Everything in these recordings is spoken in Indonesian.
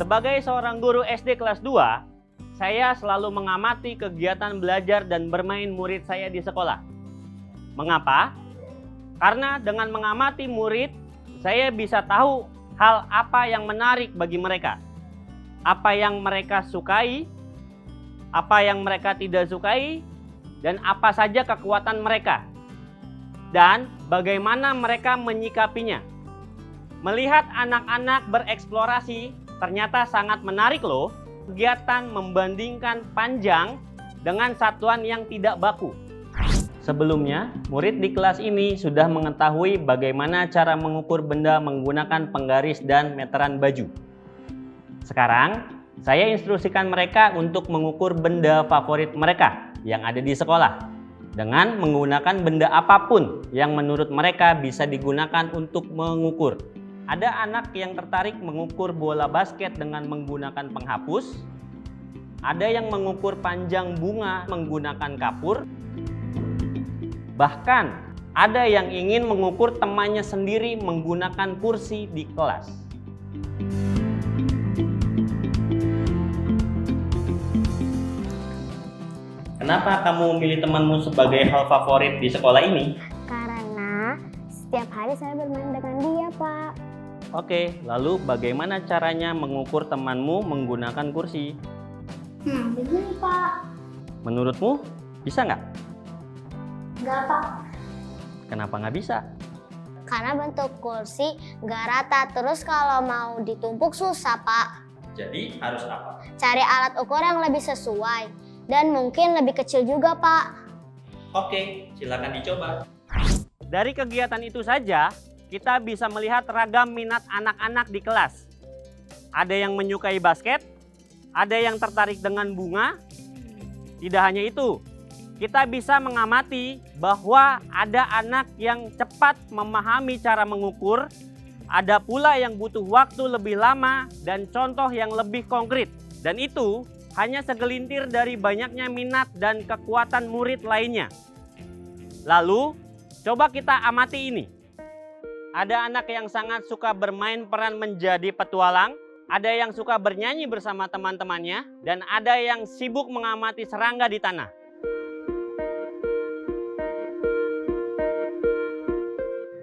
Sebagai seorang guru SD kelas 2, saya selalu mengamati kegiatan belajar dan bermain murid saya di sekolah. Mengapa? Karena dengan mengamati murid, saya bisa tahu hal apa yang menarik bagi mereka. Apa yang mereka sukai, apa yang mereka tidak sukai, dan apa saja kekuatan mereka. Dan bagaimana mereka menyikapinya. Melihat anak-anak bereksplorasi ternyata sangat menarik loh. Kegiatan membandingkan panjang dengan satuan yang tidak baku. Sebelumnya, murid di kelas ini sudah mengetahui bagaimana cara mengukur benda menggunakan penggaris dan meteran baju. Sekarang, saya instruksikan mereka untuk mengukur benda favorit mereka yang ada di sekolah dengan menggunakan benda apapun yang menurut mereka bisa digunakan untuk mengukur. Ada anak yang tertarik mengukur bola basket dengan menggunakan penghapus. Ada yang mengukur panjang bunga menggunakan kapur. Bahkan ada yang ingin mengukur temannya sendiri menggunakan kursi di kelas. Kenapa kamu memilih temanmu sebagai hal favorit di sekolah ini? Karena setiap hari saya bermain dengan dia, Pak. Oke, lalu bagaimana caranya mengukur temanmu menggunakan kursi? Begini, Pak. Menurutmu bisa nggak? Nggak, Pak. Kenapa nggak bisa? Karena bentuk kursi nggak rata, terus kalau mau ditumpuk susah, Pak. Jadi harus apa? Cari alat ukur yang lebih sesuai dan mungkin lebih kecil juga, Pak. Oke, silakan dicoba. Dari kegiatan itu saja, kita bisa melihat ragam minat anak-anak di kelas. Ada yang menyukai basket, ada yang tertarik dengan bunga. Tidak hanya itu, kita bisa mengamati bahwa ada anak yang cepat memahami cara mengukur, ada pula yang butuh waktu lebih lama dan contoh yang lebih konkret. Dan itu hanya segelintir dari banyaknya minat dan kekuatan murid lainnya. Lalu, coba kita amati ini. Ada anak yang sangat suka bermain peran menjadi petualang, ada yang suka bernyanyi bersama teman-temannya, dan ada yang sibuk mengamati serangga di tanah.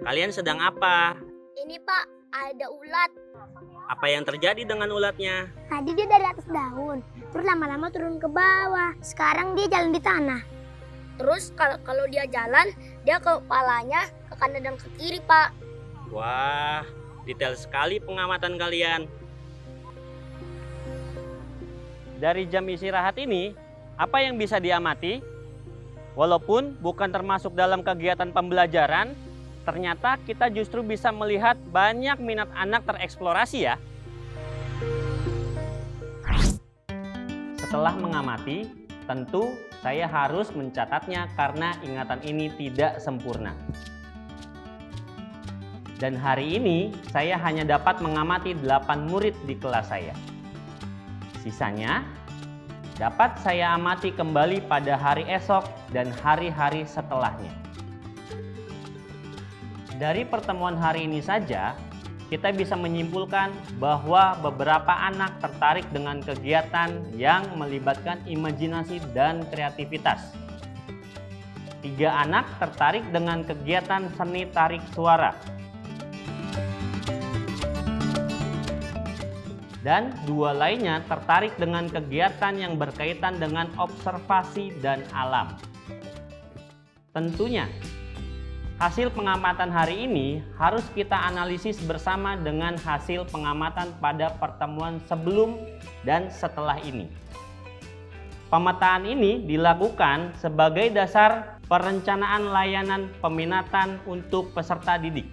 Kalian sedang apa? Ini, Pak, ada ulat. Apa yang terjadi dengan ulatnya? Tadi dia dari atas daun, terus lama-lama turun ke bawah. Sekarang dia jalan di tanah. Terus kalau dia jalan, dia kepalanya ke kanan dan ke kiri, Pak. Wah, detail sekali pengamatan kalian. Dari jam istirahat ini, apa yang bisa diamati? Walaupun bukan termasuk dalam kegiatan pembelajaran, ternyata kita justru bisa melihat banyak minat anak tereksplorasi ya. Setelah mengamati, tentu saya harus mencatatnya karena ingatan ini tidak sempurna. Dan hari ini saya hanya dapat mengamati 8 murid di kelas saya. Sisanya dapat saya amati kembali pada hari esok dan hari-hari setelahnya. Dari pertemuan hari ini saja, kita bisa menyimpulkan bahwa beberapa anak tertarik dengan kegiatan yang melibatkan imajinasi dan kreativitas. 3 anak tertarik dengan kegiatan seni tarik suara. Dan 2 lainnya tertarik dengan kegiatan yang berkaitan dengan observasi dan alam. Tentunya, hasil pengamatan hari ini harus kita analisis bersama dengan hasil pengamatan pada pertemuan sebelum dan setelah ini. Pemetaan ini dilakukan sebagai dasar perencanaan layanan peminatan untuk peserta didik.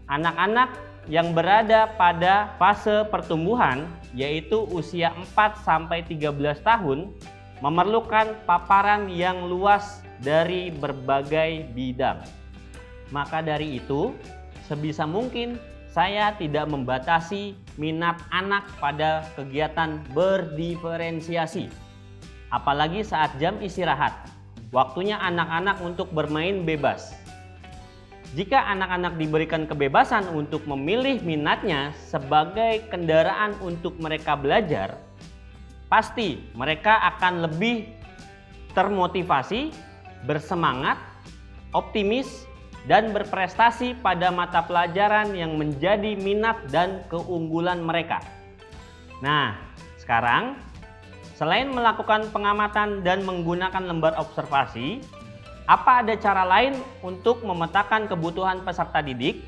Anak-anak yang berada pada fase pertumbuhan, yaitu usia 4-13 tahun, memerlukan paparan yang luas dari berbagai bidang. Maka dari itu, sebisa mungkin saya tidak membatasi minat anak pada kegiatan berdiferensiasi. Apalagi saat jam istirahat, waktunya anak-anak untuk bermain bebas. Jika anak-anak diberikan kebebasan untuk memilih minatnya sebagai kendaraan untuk mereka belajar, pasti mereka akan lebih termotivasi, bersemangat, optimis, dan berprestasi pada mata pelajaran yang menjadi minat dan keunggulan mereka. Nah, sekarang selain melakukan pengamatan dan menggunakan lembar observasi, apa ada cara lain untuk memetakan kebutuhan peserta didik?